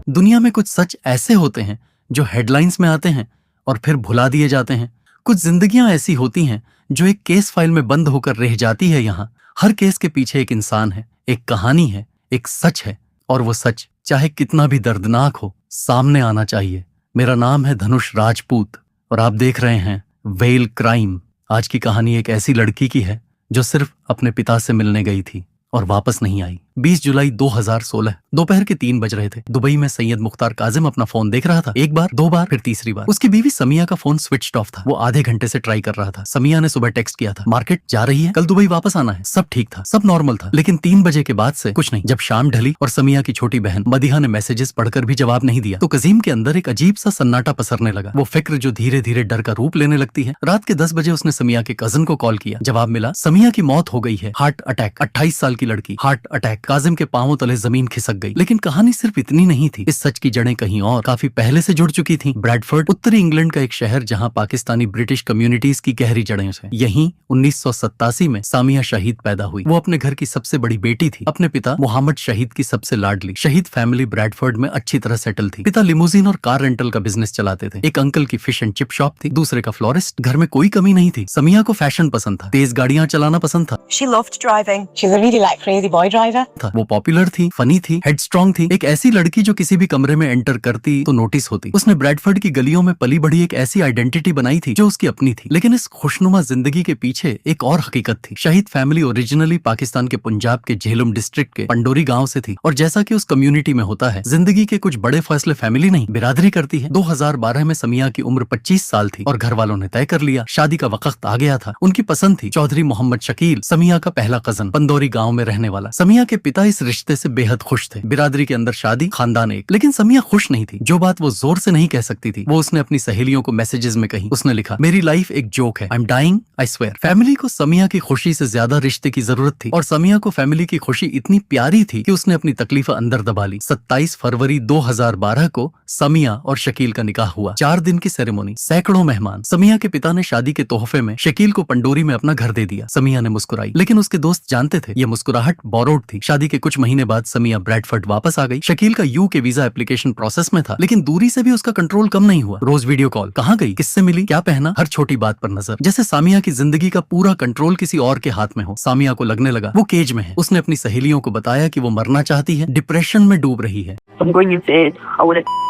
दुनिया में कुछ सच ऐसे होते हैं जो हेडलाइंस में आते हैं और फिर भुला दिए जाते हैं। कुछ जिंदगियां ऐसी होती हैं जो एक केस फाइल में बंद होकर रह जाती है। यहाँ हर केस के पीछे एक इंसान है, एक कहानी है, एक सच है, और वो सच चाहे कितना भी दर्दनाक हो सामने आना चाहिए। मेरा नाम है धनुष राजपूत और आप देख रहे हैं वेल क्राइम। आज की कहानी एक ऐसी लड़की की है जो सिर्फ अपने पिता से मिलने गई थी और वापस नहीं आई। 20 जुलाई 2016 दोपहर के 3 बज रहे थे। दुबई में सैयद मुख्तार काजिम अपना फोन देख रहा था। एक बार, दो बार, फिर तीसरी बार। उसकी बीवी समिया का फोन स्विच्ड ऑफ था। वो आधे घंटे से ट्राई कर रहा था। समिया ने सुबह टेक्स्ट किया था, मार्केट जा रही है, कल दुबई वापस आना है। सब ठीक था, सब नॉर्मल था, लेकिन 3 बजे के बाद से कुछ नहीं। जब शाम ढली और समिया की छोटी बहन मदीहा ने मैसेजेस पढ़कर भी जवाब नहीं दिया तो कजीम के अंदर एक अजीब सा सन्नाटा पसरने लगा। वो फिक्र जो धीरे धीरे डर का रूप लेने लगती है। रात के 10 बजे उसने समिया के कजन को कॉल किया। जवाब मिला, समिया की मौत हो गई है, हार्ट अटैक। 28 साल की लड़की, हार्ट अटैक। काजिम के पांवों तले जमीन खिसक गई। लेकिन कहानी सिर्फ इतनी नहीं थी। इस सच की जड़ें कहीं और काफी पहले से जुड़ चुकी थीं। ब्रैडफर्ड, उत्तरी इंग्लैंड का एक शहर जहां पाकिस्तानी ब्रिटिश कम्युनिटीज की गहरी जड़ें हैं। यहीं 1987 में सामिया शहीद पैदा हुई। वो अपने घर की सबसे बड़ी बेटी थी। अपने पिता मोहम्मद शहीद की सबसे लाडली। शहीद फैमिली ब्रैडफर्ड में अच्छी तरह सेटल थी। पिता लिमोजिन और कार रेंटल का बिजनेस चलाते थे। एक अंकल की फिश एंड चिप शॉप थी, दूसरे का फ्लोरिस्ट। घर में कोई कमी नहीं थी। समिया को फैशन पसंद था, तेज गाड़ियां चलाना पसंद था। She loved driving. She was a really like crazy boy driver. वो पॉपुलर थी, फनी थी, हेडस्ट्रॉन्ग थी। एक ऐसी लड़की जो किसी भी कमरे में एंटर करती तो नोटिस होती। उसने ब्रैडफर्ड की गलियों में पली बढ़ी एक ऐसी आइडेंटिटी बनाई थी जो उसकी अपनी थी। लेकिन इस खुशनुमा जिंदगी के पीछे एक और हकीकत थी। शहीद फैमिली ओरिजिनली पाकिस्तान के पंजाब के झेलुम डिस्ट्रिक्ट के पंडोरी गांव से थी और जैसा कि उस कम्युनिटी में होता है, जिंदगी के कुछ बड़े फैसले फैमिली नहीं बिरादरी करती है। 2012 में समिया की उम्र 25 साल थी और घर वालों ने तय कर लिया, शादी का वक्त आ गया था। उनकी पसंद थी चौधरी मोहम्मद शकील, समिया का पहला कजन, पंडोरी गाँव में रहने वाला। समिया के पिता इस रिश्ते से बेहद खुश थे। बिरादरी के अंदर शादी, खानदान एक। लेकिन समिया खुश नहीं थी। जो बात वो जोर से नहीं कह सकती थी वो उसने अपनी सहेलियों को मैसेजेस में कही। उसने लिखा, मेरी लाइफ एक जोक है, I am dying, I swear. Family को समिया की खुशी से ज्यादा रिश्ते की जरूरत थी और समिया को फैमिली की खुशी इतनी प्यारी थी कि उसने अपनी तकलीफ अंदर दबा ली। 27 फरवरी 2012 को समिया और शकील का निकाह हुआ। 4 दिन की सेरेमनी, सैकड़ों मेहमान। समिया के पिता ने शादी के तोहफे में शकील को पंडोरी में अपना घर दे दिया। समिया ने मुस्कुराई, लेकिन उसके दोस्त जानते थे ये मुस्कुराहट बोरोड थी। शादी के कुछ महीने बाद समिया ब्रैडफर्ड वापस आ गई। शकील का यूके वीजा एप्लीकेशन प्रोसेस में था, लेकिन दूरी से भी उसका कंट्रोल कम नहीं हुआ। रोज वीडियो कॉल, कहाँ गई, किससे मिली, क्या पहना, हर छोटी बात पर नजर। जैसे सामिया की जिंदगी का पूरा कंट्रोल किसी और के हाथ में हो। सामिया को लगने लगा वो केज में है। उसने अपनी सहेलियों को बताया कि वो मरना चाहती है, डिप्रेशन में डूब रही है। I'm going insane. I want to.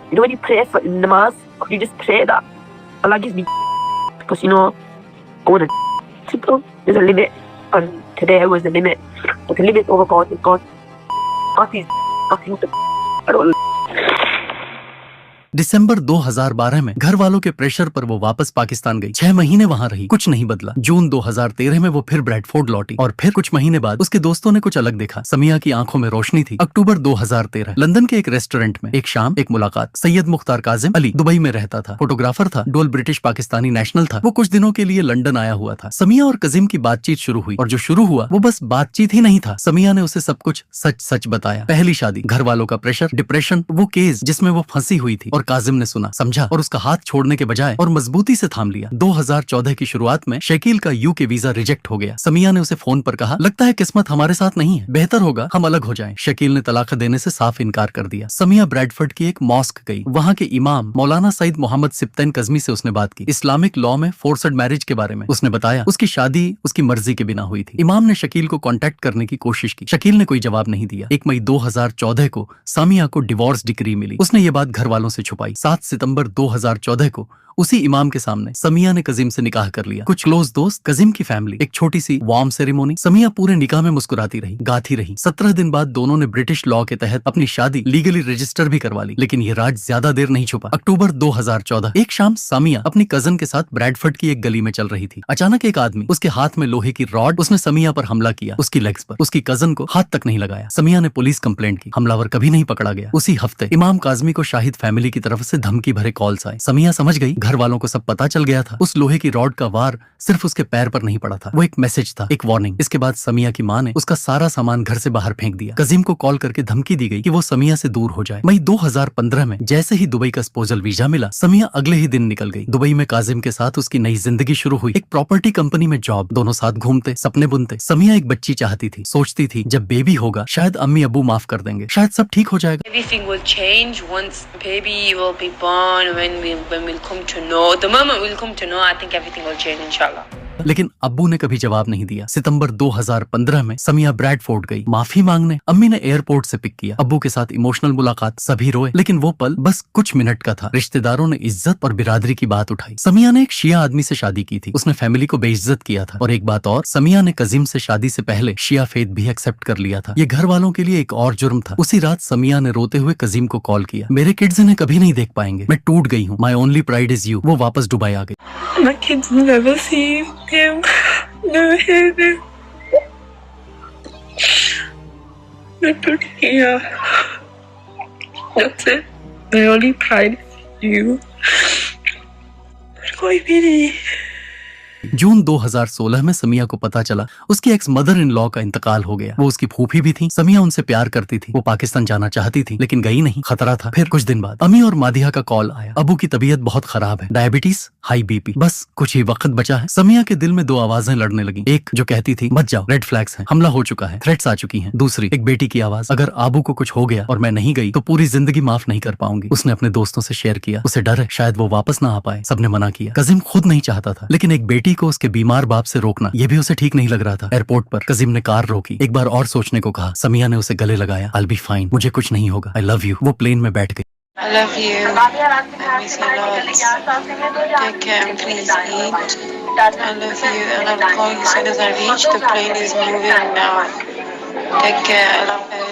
You know when you pray for namaz, could you just pray that Allah gives me? Because you know, I want to. Simple. There's a limit, and today was the limit. But the limit over God is God. God is nothing to. I don't. दिसंबर 2012 में घर वालों के pressure पर वो वापस पाकिस्तान गई। 6 महीने वहां रही, कुछ नहीं बदला। जून 2013 में वो फिर ब्रैडफोर्ड लौटी और फिर कुछ महीने बाद उसके दोस्तों ने कुछ अलग देखा। समिया की आंखों में रोशनी थी। अक्टूबर 2013 लंदन के एक रेस्टोरेंट में एक शाम, एक मुलाकात। सैयद मुख्तार काजिम अली दुबई में रहता था, फोटोग्राफर था, डुअल ब्रिटिश पाकिस्तानी नेशनल था। वो कुछ दिनों के लिए लंदन आया हुआ था। समिया और कजीम की बातचीत शुरू हुई और जो शुरू हुआ वो बस बातचीत ही नहीं था। समिया ने उसे सब कुछ सच सच बताया। पहली शादी, घर वालों का प्रेशर, डिप्रेशन, वो केस जिसमें वो फंसी हुई थी। और काजिम ने सुना, समझा और उसका हाथ छोड़ने के बजाय और मजबूती से थाम लिया। 2014 की शुरुआत में शकील का यूके वीजा रिजेक्ट हो गया। समिया ने उसे फोन पर कहा, लगता है किस्मत हमारे साथ नहीं है, बेहतर होगा हम अलग हो जाएं। शकील ने तलाक देने से साफ इनकार कर दिया। समिया ब्रैडफर्ड की एक मॉस्क गई। वहां के इमाम मौलाना सईद मोहम्मद सिप्तैन कज़मी से उसने बात की। इस्लामिक लॉ में फोर्सड मैरिज के बारे में उसने बताया। उसकी शादी उसकी मर्जी के बिना हुई थी। इमाम ने शकील को कांटेक्ट करने की कोशिश की। शकील ने कोई जवाब नहीं दिया। 1 मई 2014 को सामिया को डिवोर्स डिक्री मिली। उसने ये बात घर वालों से छुपाई। 7 सितंबर 2014 को उसी इमाम के सामने समिया ने कजीम से निकाह कर लिया। कुछ क्लोज दोस्त, कजीम की फैमिली, एक छोटी सी वार्म सेरेमनी। समिया पूरे निकाह में मुस्कुराती रही, गाती रही। 17 दिन बाद दोनों ने ब्रिटिश लॉ के तहत अपनी शादी लीगली रजिस्टर भी करवा ली। लेकिन ये राज ज्यादा देर नहीं छुपा। अक्टूबर 2014 एक शाम सामिया अपनी कजन के साथ ब्रैडफर्ड की एक गली में चल रही थी। अचानक एक आदमी, उसके हाथ में लोहे की रॉड, उसने समिया पर हमला किया। उसकी लेग्स पर। उसकी कजन को हाथ तक नहीं लगाया। समिया ने पुलिस कंप्लेंट की। हमलावर कभी नहीं पकड़ा गया। उसी हफ्ते इमाम काज़मी को शाहिद फैमिली की तरफ से धमकी भरे कॉल्स आए। समिया समझ गई घर वालों को सब पता चल गया था। उस लोहे की रॉड का वार सिर्फ उसके पैर पर नहीं पड़ा था, वो एक मैसेज था, एक वार्निंग। इसके बाद समिया की माँ ने उसका सारा सामान घर से बाहर फेंक दिया। कजीम को कॉल करके धमकी दी गई कि वो समिया से दूर हो जाए। मई 2015 में जैसे ही दुबई का स्पोजल वीजा मिला, समिया अगले ही दिन निकल गई। दुबई में काजिम के साथ उसकी नई जिंदगी शुरू हुई। एक प्रॉपर्टी कंपनी में जॉब, दोनों साथ घूमते, सपने बुनते। समिया एक बच्ची चाहती थी, सोचती थी जब बेबी होगा शायद अम्मी अब्बू माफ कर देंगे, शायद सब ठीक हो जाएगा। Everything will change once baby will be born, when we'll come to know. The moment we'll come to know, I think everything will change, inshallah. लेकिन अब्बू ने कभी जवाब नहीं दिया। सितंबर 2015 में समिया ब्रैडफोर्ड गई माफी मांगने। अम्मी ने एयरपोर्ट से पिक किया, अब्बू के साथ इमोशनल मुलाकात, सभी रोए, लेकिन वो पल बस कुछ मिनट का था। रिश्तेदारों ने इज्जत और बिरादरी की बात उठाई। समिया ने एक शिया आदमी से शादी की थी, उसने फैमिली को बेइज्जत किया था। और एक बात और, समिया ने कजीम से शादी से पहले शिया फेथ भी एक्सेप्ट कर लिया था। ये घर वालों के लिए एक और जुर्म था। उसी रात समिया ने रोते हुए कजीम को कॉल किया, मेरे किड्स इन्हें कभी नहीं देख पाएंगे, मैं टूट गई हूँ, my only pride is you. वो वापस दुबई आ गई। My kids never see him, never hear him. मैं टूट गया। That's it. My only pride is you. कोई भी नहीं। जून 2016 में समिया को पता चला उसकी एक्स मदर इन लॉ का इंतकाल हो गया। वो उसकी फूफी भी थी। समिया उनसे प्यार करती थी। वो पाकिस्तान जाना चाहती थी लेकिन गई नहीं, खतरा था। फिर कुछ दिन बाद अमी और मादिया का कॉल आया, अबू की तबीयत बहुत खराब है, डायबिटीज, हाई बीपी, बस कुछ ही वक्त बचा है। समिया के दिल में दो आवाजें लड़ने लगी। एक जो कहती थी मत जाओ, रेड फ्लैग्स हैं, हमला हो चुका है, थ्रेट्स आ चुकी हैं। दूसरी एक बेटी की आवाज, अगर आबू को कुछ हो गया और मैं नहीं गई तो पूरी जिंदगी माफ नहीं कर पाऊंगी। उसने अपने दोस्तों से शेयर किया, उसे डर है शायद वो वापस ना आ पाए। सबने मना किया। कजीम खुद नहीं चाहता था, लेकिन एक बेटी को उसके बीमार बाप से रोकना ये भी उसे ठीक नहीं लग रहा था। एयरपोर्ट पर कजीम ने कार रोकी, एक बार और सोचने को कहा। समिया ने उसे गले लगाया, I'll be fine, मुझे कुछ नहीं होगा, I love you। वो प्लेन में बैठ गई। I love you. I miss you lots. Take care and please eat. I love you and I'm calling as soon as I reach. The plane is moving now. Take care. I love you.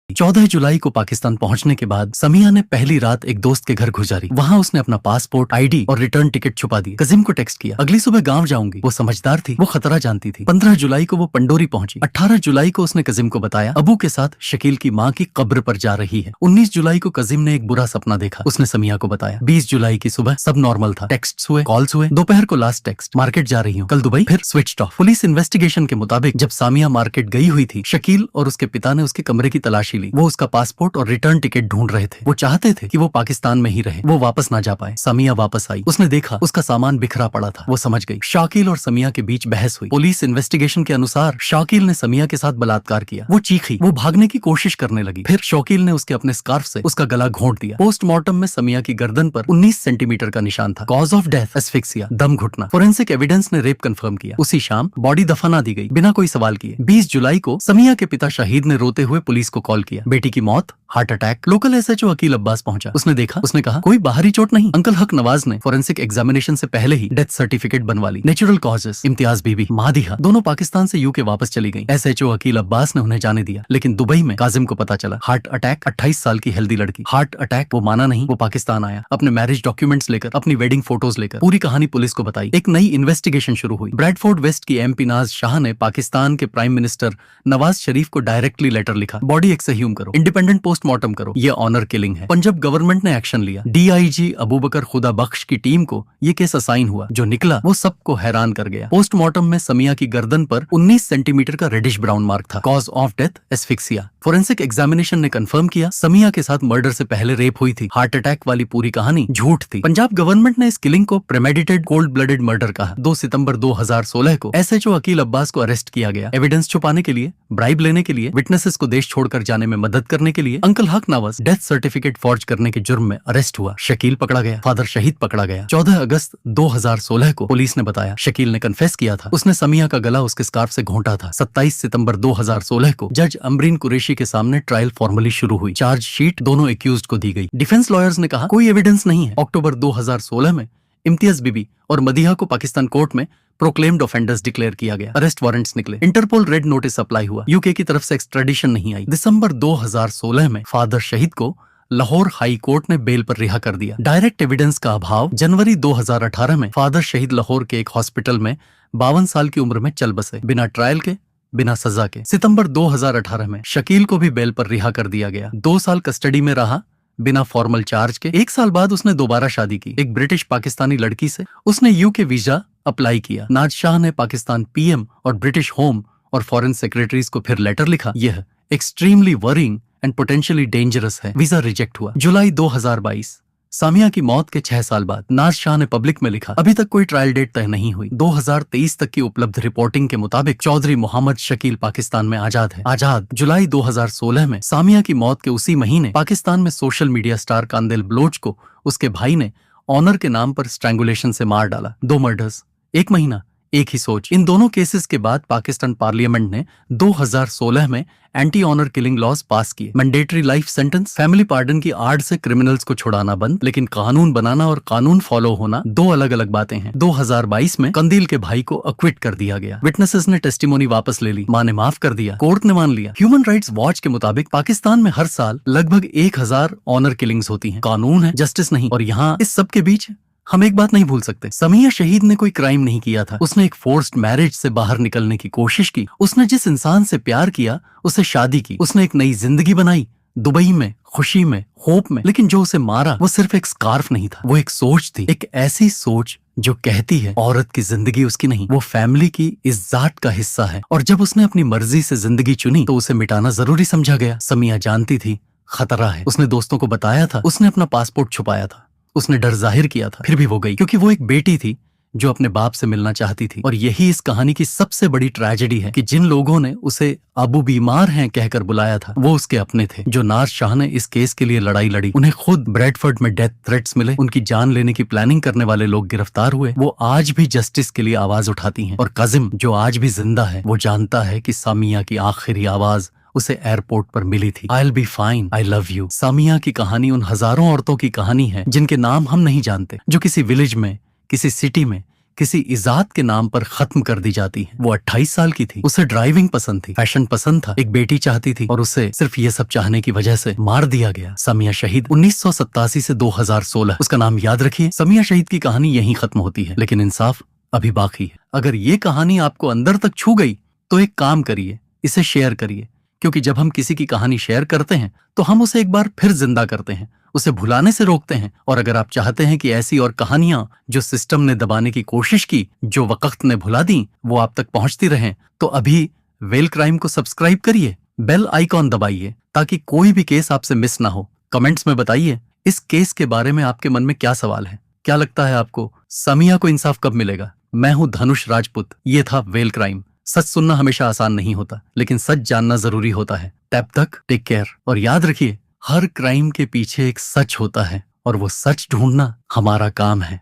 14 जुलाई को पाकिस्तान पहुंचने के बाद समिया ने पहली रात एक दोस्त के घर गुजारी। वहां उसने अपना पासपोर्ट, आईडी और रिटर्न टिकट छुपा दिए। कजीम को टेक्स्ट किया, अगली सुबह गांव जाऊंगी। वो समझदार थी, वो खतरा जानती थी। 15 जुलाई को वो पंडोरी पहुंची। 18 जुलाई को उसने कजीम को बताया अबू के साथ शकील की माँ की कब्र पर जा रही है। 19 जुलाई को कजीम ने एक बुरा सपना देखा, उसने समिया को बताया। 20 जुलाई की सुबह सब नॉर्मल था, टेक्स्ट हुए, कॉल्स हुए। दोपहर को लास्ट टेक्स्ट, मार्केट जा रही हूँ, कल दुबई, फिर स्विच ऑफ। पुलिस इन्वेस्टिगेशन के मुताबिक जब सामिया मार्केट गई हुई थी, शकील और उसके पिता ने उसके कमरे की तलाशी ली। वो उसका पासपोर्ट और रिटर्न टिकट ढूंढ रहे थे। वो चाहते थे कि वो पाकिस्तान में ही रहे, वो वापस ना जा पाए। समिया वापस आई, उसने देखा उसका सामान बिखरा पड़ा था। वो समझ गई। शाकिल और समिया के बीच बहस हुई। पुलिस इन्वेस्टिगेशन के अनुसार शाकिल ने समिया के साथ बलात्कार किया। वो चीखी, वो भागने की कोशिश करने लगी। फिर शाकिल ने उसके अपने स्कार्फ से उसका गला घोंट दिया। पोस्टमार्टम में समिया की गर्दन पर 19 सेंटीमीटर का निशान था। कॉज ऑफ डेथ एस्फिक्सिया, दम घुटना। फोरेंसिक एविडेंस ने रेप कंफर्म किया। उसी शाम बॉडी दफना दी गई बिना कोई सवाल किए। 20 जुलाई को समिया के पिता शहीद ने रोते हुए पुलिस को कॉल किया, बेटी की मौत, heart attack. Local SHO Akeel Abbas पहुंचा। उसने देखा, उसने कहा कोई बाहरी चोट नहीं। अंकल हक नवाज ने फोरेंसिक एग्जामिनेशन से पहले ही डेथ सर्टिफिकेट बनवा ली। Natural causes. इम्तियाज बीबी, मादिया दोनों पाकिस्तान से यूके वापस चली गई। एसएचओ अकील अब्बास ने उन्हें जाने दिया, लेकिन दुबई में काजिम को पता चला। हार्ट अटैक, 28 साल की हेल्दी लड़की, हार्ट अटैक। वो माना नहीं, वो पाकिस्तान आया अपने मैरिज डॉक्यूमेंट्स लेकर, अपनी वेडिंग फोटोज लेकर। पूरी कहानी पुलिस को बताई। एक नई इन्वेस्टिगेशन शुरू हुई। ब्रैडफोर्ड वेस्ट की एमपी नाज शाह ने पाकिस्तान के प्राइम मिनिस्टर नवाज शरीफ को डायरेक्टली लेटर लिखा, बॉडी एक्सह्यूम करो, इंडिपेंडेंट पोस्टमार्टम करो, ये ऑनर किलिंग है। पंजाब गवर्नमेंट ने एक्शन लिया। डीआईजी अबूबकर खुदा बख्श की टीम को ये केस असाइन हुआ। जो निकला वो सबको हैरान कर गया। पोस्टमार्टम में समिया की गर्दन पर 19 सेंटीमीटर का रेडिश ब्राउन मार्क था। Cause of death asphyxia. Forensic examination ने कंफर्म किया समिया के साथ मर्डर से पहले रेप हुई थी। हार्ट अटैक वाली पूरी कहानी झूठ थी। पंजाब गवर्नमेंट ने इस किलिंग को प्रेमेडिटेड कोल्ड ब्लडेड मर्डर कहा। 2 सितंबर 2016 को एसएचओ अकील अब्बास को अरेस्ट किया गया। एविडेंस छुपाने के लिए, ब्राइब लेने के लिए, विटनेसेस को देश छोड़कर जाने में मदद करने के लिए। अंकल हक नवाज डेथ सर्टिफिकेट फॉर्ज करने के जुर्म में अरेस्ट हुआ। शकील पकड़ा गया, फादर शहीद पकड़ा गया। 14 अगस्त 2016 को पुलिस ने बताया शकील ने कन्फेस किया था, उसने समिया का गला उसके स्कार्फ से घोंटा था। 27 सितंबर 2016 को जज अमरीन कुरैशी के सामने ट्रायल फॉर्मली शुरू हुई। चार्ज शीट दोनों एक्यूज्ड को दी गई। डिफेंस लॉयर्स ने कहा कोई एविडेंस नहीं है। अक्टूबर 2016 में इम्तियाज बीबी और मदिहा को पाकिस्तान कोर्ट में प्रोक्लेम्ड ऑफेंडर्स डिक्लेयर किया गया। अरेस्ट वारंट्स निकले। इंटरपोल रेड नोटिस अप्लाई हुआ। यूके की तरफ से एक्सट्रेडिशन नहीं आई। दिसंबर 2016 में फादर शहीद को लाहौर हाई कोर्ट ने बेल पर रिहा कर दिया। डायरेक्ट एविडेंस का अभाव। जनवरी 2018 में फादर शहीद लाहौर के एक हॉस्पिटल में 52 साल की उम्र में चल बसे, बिना ट्रायल के, बिना सजा के। सितंबर 2018 में शकील को भी बेल पर रिहा कर दिया गया। 2 साल कस्टडी में रहा, बिना फॉर्मल चार्ज के। 1 साल बाद उसने दोबारा शादी की एक ब्रिटिश पाकिस्तानी लड़की से। उसने यूके वीजा अप्लाई किया। नाज शाह ने पाकिस्तान पीएम और ब्रिटिश होम और फॉरेन सेक्रेटरीज को फिर लेटर लिखा, यह extremely worrying and potentially dangerous है। वीजा रिजेक्ट हुआ। जुलाई 2022, सामिया की मौत के 6 साल बाद नाज शाह ने पब्लिक में लिखा, अभी तक कोई ट्रायल डेट तय नहीं हुई। 2023 तक की उपलब्ध रिपोर्टिंग के मुताबिक चौधरी मोहम्मद शकील पाकिस्तान में आजाद है। आजाद। जुलाई 2016 में सामिया की मौत के उसी महीने पाकिस्तान में social media star Kandivali Bloch को उसके भाई ने ऑनर के नाम पर स्ट्रैंगुलेशन से मार डाला। 2 मर्डर्स, 1 महीना, एक ही सोच। इन दोनों केसेस के बाद पाकिस्तान पार्लियामेंट ने 2016 में एंटी ऑनर किलिंग लॉज पास किए। Mandatory life sentence, family pardon की आड़ से क्रिमिनल्स को छुड़ाना बंद, लेकिन कानून बनाना और कानून फॉलो होना 2 अलग अलग बातें हैं। 2022 में कंदील के भाई को अक्विट कर दिया गया। विटनेसेस ने टेस्टिमोनी वापस ले ली, मां ने माफ कर दिया, कोर्ट ने मान लिया। ह्यूमन राइट्स वॉच के मुताबिक पाकिस्तान में हर साल लगभग 1000 ऑनर किलिंग्स होती हैं। कानून है, जस्टिस नहीं। और यहाँ इस सब के बीच हम एक बात नहीं भूल सकते, समिया शहीद ने कोई क्राइम नहीं किया था। उसने एक फोर्स्ड मैरिज से बाहर निकलने की कोशिश की। उसने जिस इंसान से प्यार किया उससे शादी की। उसने एक नई जिंदगी बनाई, दुबई में, खुशी में, होप में। लेकिन जो उसे मारा वो सिर्फ एक स्कार्फ नहीं था, वो एक सोच थी। एक ऐसी सोच जो कहती है औरत की जिंदगी उसकी नहीं, वो फैमिली की इज्जत का हिस्सा है। और जब उसने अपनी मर्जी से जिंदगी चुनी तो उसे मिटाना जरूरी समझा गया। समिया जानती थी खतरा है। उसने दोस्तों को बताया था, उसने अपना पासपोर्ट छुपाया था, उसने डर जाहिर किया था, फिर भी वो गई क्योंकि वो एक बेटी थी जो अपने बाप से मिलना चाहती थी। और यही इस कहानी की सबसे बड़ी ट्रेजेडी है कि जिन लोगों ने उसे अबू बीमार हैं कहकर बुलाया था वो उसके अपने थे। जो नाज शाह ने इस केस के लिए लड़ाई लड़ी, उन्हें खुद ब्रेडफोर्ड में डेथ थ्रेट्स मिले, उनकी जान लेने की प्लानिंग करने वाले लोग गिरफ्तार हुए, वो आज भी जस्टिस के लिए आवाज उठाती हैं। और काजिम जो आज भी जिंदा है वो जानता है कि सामिया की आखिरी आवाज उसे एयरपोर्ट पर मिली थी। I'll be fine, I love you। Samia की कहानी उन हजारों औरतों की कहानी है जिनके नाम हम नहीं जानते, जो किसी विलेज में, किसी सिटी में, किसी इजाद के नाम पर खत्म कर दी जाती है। वो 28 साल की थी, उसे ड्राइविंग पसंद थी, फैशन पसंद था, एक बेटी चाहती थी और उसे सिर्फ ये सब चाहने की वजह से मार दिया गया। सामिया शहीद 1987 से 2016, उसका नाम याद रखिए। सामिया शहीद की कहानी यहीं खत्म होती है, लेकिन इंसाफ अभी बाकी है। अगर ये कहानी आपको अंदर तक छू गई तो एक काम करिए, इसे शेयर करिए, क्योंकि जब हम किसी की कहानी शेयर करते हैं तो हम उसे एक बार फिर जिंदा करते हैं, उसे भुलाने से रोकते हैं। और अगर आप चाहते हैं कि ऐसी और कहानियां जो सिस्टम ने दबाने की कोशिश की, जो वक्त ने भुला दी, वो आप तक पहुंचती रहें, तो अभी वेल क्राइम को सब्सक्राइब करिए, बेल आइकॉन दबाइए ताकि कोई भी केस आपसे मिस ना हो। कमेंट्स में बताइए इस केस के बारे में आपके मन में क्या सवाल है। क्या लगता है आपको सामिया को इंसाफ कब मिलेगा? मैं हूं धनुष राजपूत, ये था वेल क्राइम। सच सुनना हमेशा आसान नहीं होता, लेकिन सच जानना जरूरी होता है। तब तक टेक केयर और याद रखिए, हर क्राइम के पीछे एक सच होता है और वो सच ढूंढना हमारा काम है।